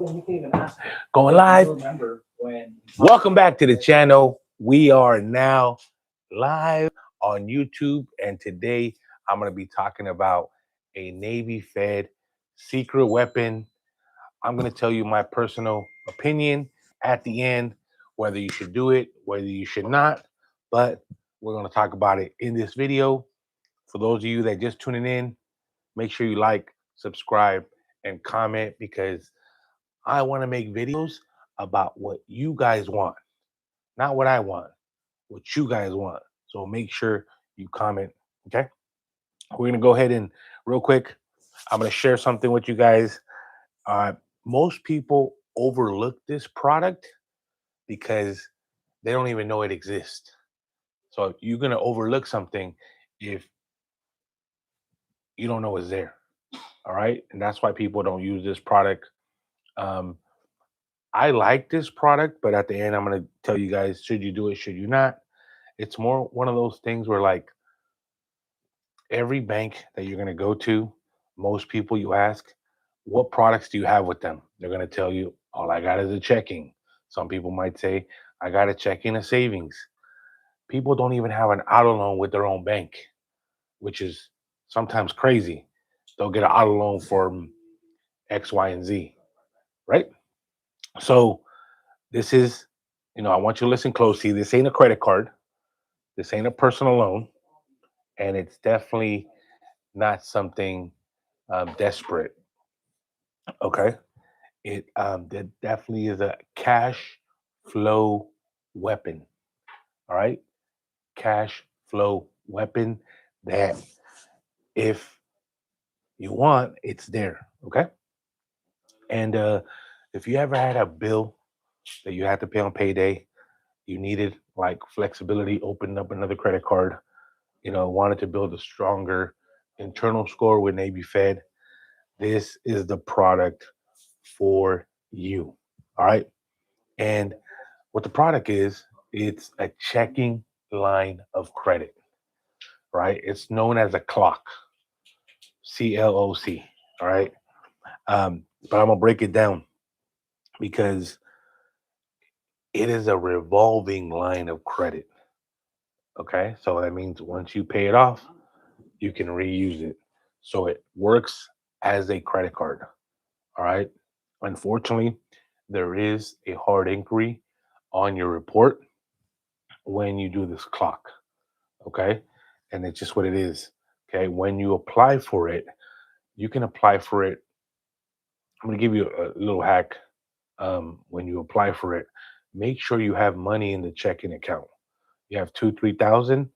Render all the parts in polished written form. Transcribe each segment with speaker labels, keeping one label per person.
Speaker 1: Going live. Welcome back to the channel. We are now live on YouTube, and today I'm going to be talking about a Navy Fed secret weapon. I'm going to tell you my personal opinion at the end, whether you should do it, whether you should not, but we're going to talk about it in this video. For those of you that just tuning in, make sure you like, subscribe, and comment because I want to make videos about what you guys want, not what I want, what you guys want. So make sure you comment. Okay. We're going to go ahead and real quick, I'm going to share something with you guys. Uh, Most people overlook this product because they don't even know it exists. So you're going to overlook something if you don't know it's there. All right. And that's why people don't use this product. Um, I like this product, but at the end, I'm going to tell you guys, should you do it? Should you not? It's more one of those things where like every bank that you're going to go to, most people you ask, what products do you have with them? They're going to tell you, all I got is a checking. Some people might say, I got a checking, a savings. People don't even have an auto loan with their own bank, which is sometimes crazy. They'll get an auto loan for X, Y, and Z, right? So this is, I want you to listen closely. This ain't a credit card. This ain't a personal loan. And it's definitely not something desperate. Okay. That definitely is a cash flow weapon. All right. Cash flow weapon that if you want, it's there. Okay. And if you ever had a bill that you had to pay on payday, you needed like flexibility, opened up another credit card, wanted to build a stronger internal score with Navy Fed, this is the product for you. All right. And what the product is, it's a checking line of credit, right? It's known as a CLOC, CLOC. All right. But I'm going to break it down because it is a revolving line of credit. Okay. So that means once you pay it off, you can reuse it. So it works as a credit card. All right. Unfortunately, there is a hard inquiry on your report when you do this CLOC. Okay. And it's just what it is. Okay. When you apply for it, you can apply for it. I'm going to give you a little hack. When you apply for it, make sure you have money in the checking account. You have 3,000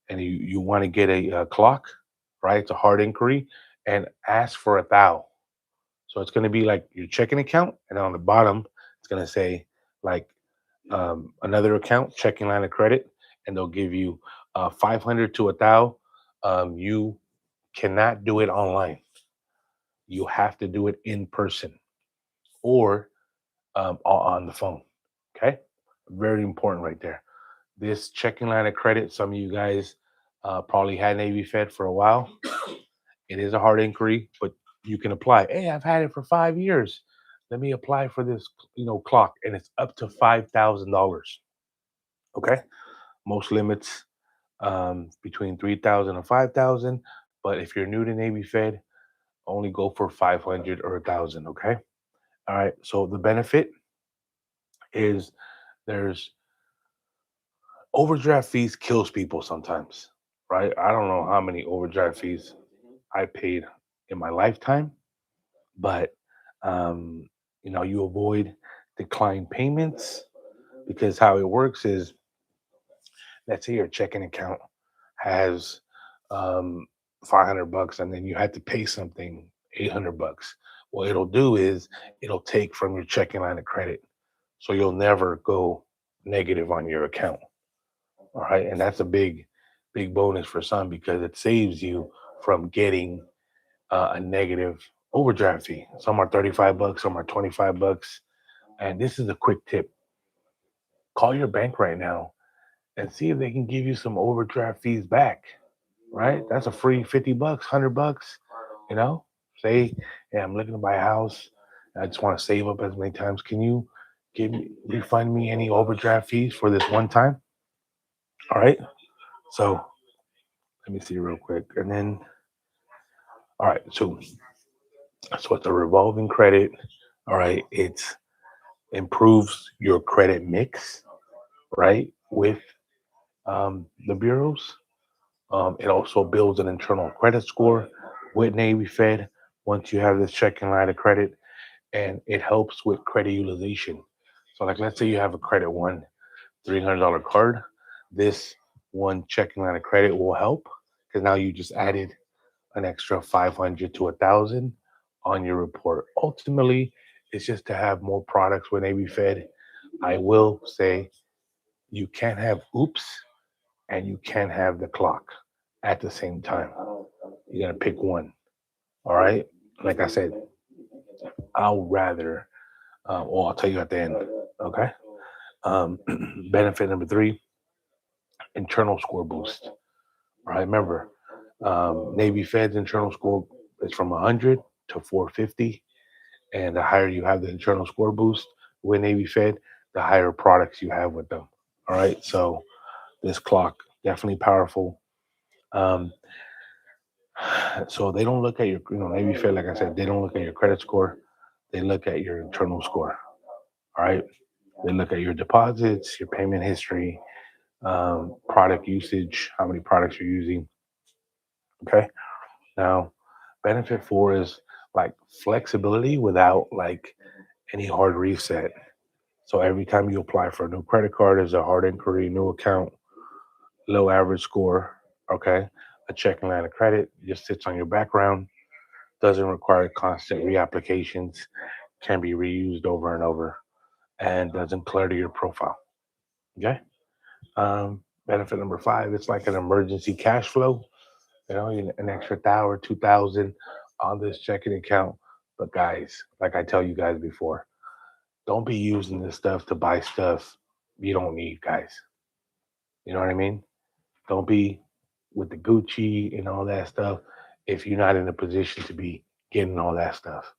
Speaker 1: and you want to get a CLOC, right? It's a hard inquiry and ask for 1,000. So it's going to be like your checking account, and on the bottom, it's going to say like another account, checking line of credit, and they'll give you 500 to 1,000. You cannot do it online. You have to do it in person or on the phone. Okay, very important right there. This checking line of credit, some of you guys probably had Navy Fed for a while. It is a hard inquiry, but you can apply. Hey, I've had it for 5 years. Let me apply for this, CLOC, and it's up to $5,000. Okay, most limits between 3,000 and 5,000. But if you're new to Navy Fed, only go for 500 or 1,000. Okay. All right. So the benefit is there's overdraft fees kills people sometimes, right? I don't know how many overdraft fees I paid in my lifetime, but you avoid declined payments because how it works is, let's say your checking account has um, 500 bucks and then you had to pay something 800 bucks. What it'll do is it'll take from your checking line of credit. So you'll never go negative on your account. All right. And that's a big bonus for some because it saves you from getting a negative overdraft fee. Some are 35 bucks, some are 25 bucks. And this is a quick tip. Call your bank right now and see if they can give you some overdraft fees back. Right? That's a free 50 bucks, 100 bucks, you know? Say, hey, I'm looking to buy a house I just want to save up as many times. Can you refund me any overdraft fees for this one time? All right. So let me see real quick. And then, all right. So it's a revolving credit. All right. It improves your credit mix, right? With the bureaus. It also builds an internal credit score with Navy Fed once you have this checking line of credit, and it helps with credit utilization. So, like, let's say you have a credit one $300 card. This one checking line of credit will help because now you just added an extra 500 to 1,000 on your report. Ultimately, it's just to have more products with Navy Fed. I will say you can't have oops and you can't have the clock at the same time. You gotta pick one. All right. Like I said, I'll rather. I'll tell you at the end. Okay. Um, benefit number three: internal score boost. All right. Remember, Navy Fed's internal score is from 100 to 450, and the higher you have the internal score boost with Navy Fed, the higher products you have with them. All right. So this clock definitely powerful. Um, So they don't look at your, maybe you feel like I said, they don't look at your credit score. They look at your internal score. All right. They look at your deposits, your payment history, product usage, how many products you're using. Okay. Now, benefit four is like flexibility without like any hard reset. So every time you apply for a new credit card, there's a hard inquiry, new account, low average score. Okay. A checking line of credit just sits on your background, doesn't require constant reapplications, can be reused over and over, and doesn't clutter your profile. Okay. Benefit number five, it's like an emergency cash flow. An extra thousand or 2,000 on this checking account. But guys, like I tell you guys before, don't be using this stuff to buy stuff you don't need, guys. You know what I mean? Don't be with the Gucci and all that stuff if you're not in a position to be getting all that stuff.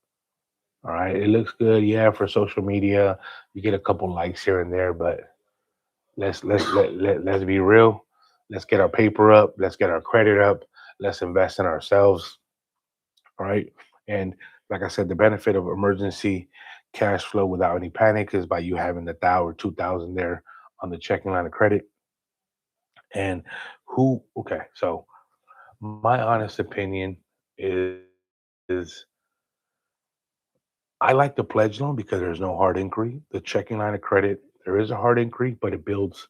Speaker 1: All right. It looks good, yeah, for social media. You get a couple likes here and there, but let's be real. Let's get our paper up. Let's get our credit up. Let's invest in ourselves. All right. And like I said, the benefit of emergency cash flow without any panic is by you having the 1,000 or 2,000 there on the checking line of credit. And okay, so my honest opinion is I like the pledge loan because there's no hard inquiry. The checking line of credit, there is a hard inquiry, but it builds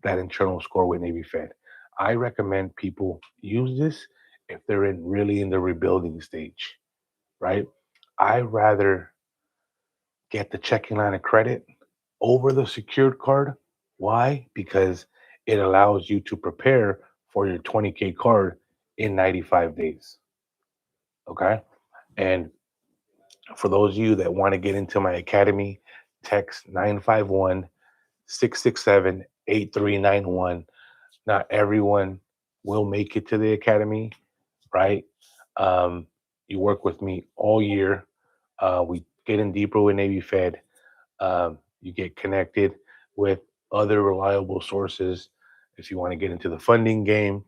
Speaker 1: that internal score with Navy Fed. I recommend people use this if they're really in the rebuilding stage, right? I rather get the checking line of credit over the secured card. Why? Because it allows you to prepare for your 20K card in 95 days. Okay. And for those of you that want to get into my academy, text 951 667 8391. Not everyone will make it to the academy, right? Um, you work with me all year. We get in deeper with Navy Fed. You get connected with other reliable sources. If you want to get into the funding game,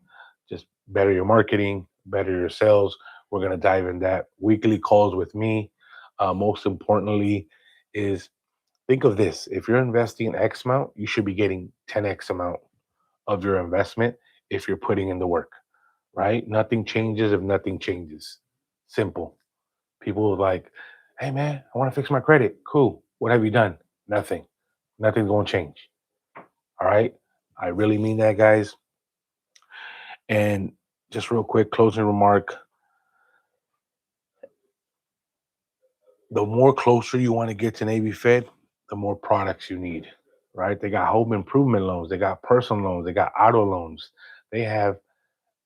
Speaker 1: just better your marketing, better your sales. We're going to dive in that. Weekly calls with me. Most importantly, is think of this: if you're investing X amount, you should be getting 10X amount of your investment if you're putting in the work, right? Nothing changes if nothing changes. Simple. People are like, hey man, I want to fix my credit. Cool. What have you done? Nothing. Nothing's going to change. All right. I really mean that, guys. And just real quick, closing remark: the more closer you want to get to Navy Fed, the more products you need, right? They got home improvement loans, they got personal loans, they got auto loans, they have,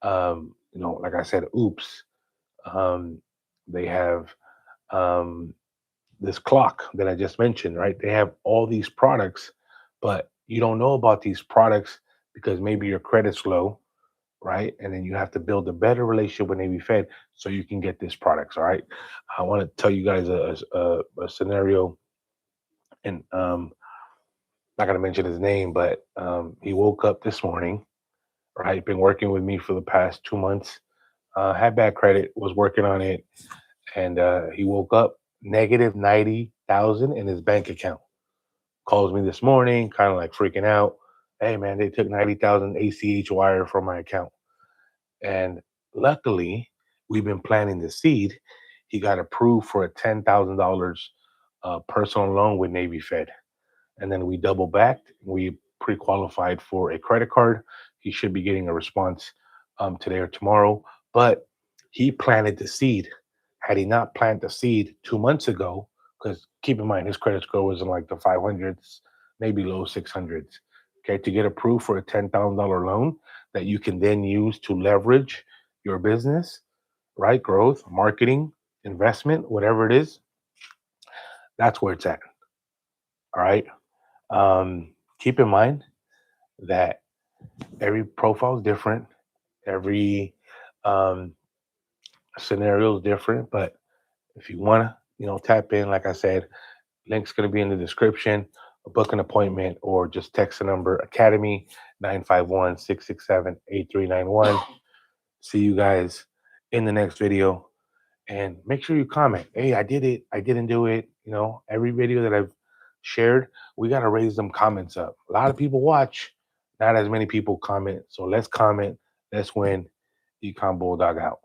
Speaker 1: like I said, oops. Um, they have um, this clock that I just mentioned, right? They have all these products, but you don't know about these products because maybe your credit's low, right? And then you have to build a better relationship with Navy Fed so you can get these products. All right. I want to tell you guys a scenario, and not gonna mention his name, but he woke up this morning, right? Been working with me for the past 2 months. Had bad credit, was working on it, and he woke up negative 90,000 in his bank account. Calls me this morning, kind of like freaking out. Hey man, they took 90,000 ACH wire from my account. And luckily, we've been planting the seed. He got approved for a $10,000 personal loan with Navy Fed. And then we double backed. We pre-qualified for a credit card. He should be getting a response today or tomorrow. But he planted the seed. Had he not planted the seed 2 months ago, because keep in mind his credit score was in like the 500s, maybe low 600s. Okay, to get approved for a $10,000 loan that you can then use to leverage your business, right? Growth, marketing, investment, whatever it is, that's where it's at. All right. Keep in mind that every profile is different, every um, scenario is different. But if you want to, tap in, like I said, link's going to be in the description. Book an appointment or just text the number Academy 951-667-8391. See you guys in the next video. And make sure you comment. Hey, I did it. I didn't do it. Every video that I've shared, we got to raise them comments up. A lot of people watch, not as many people comment. So let's comment. Let's win. Econ Bulldog out.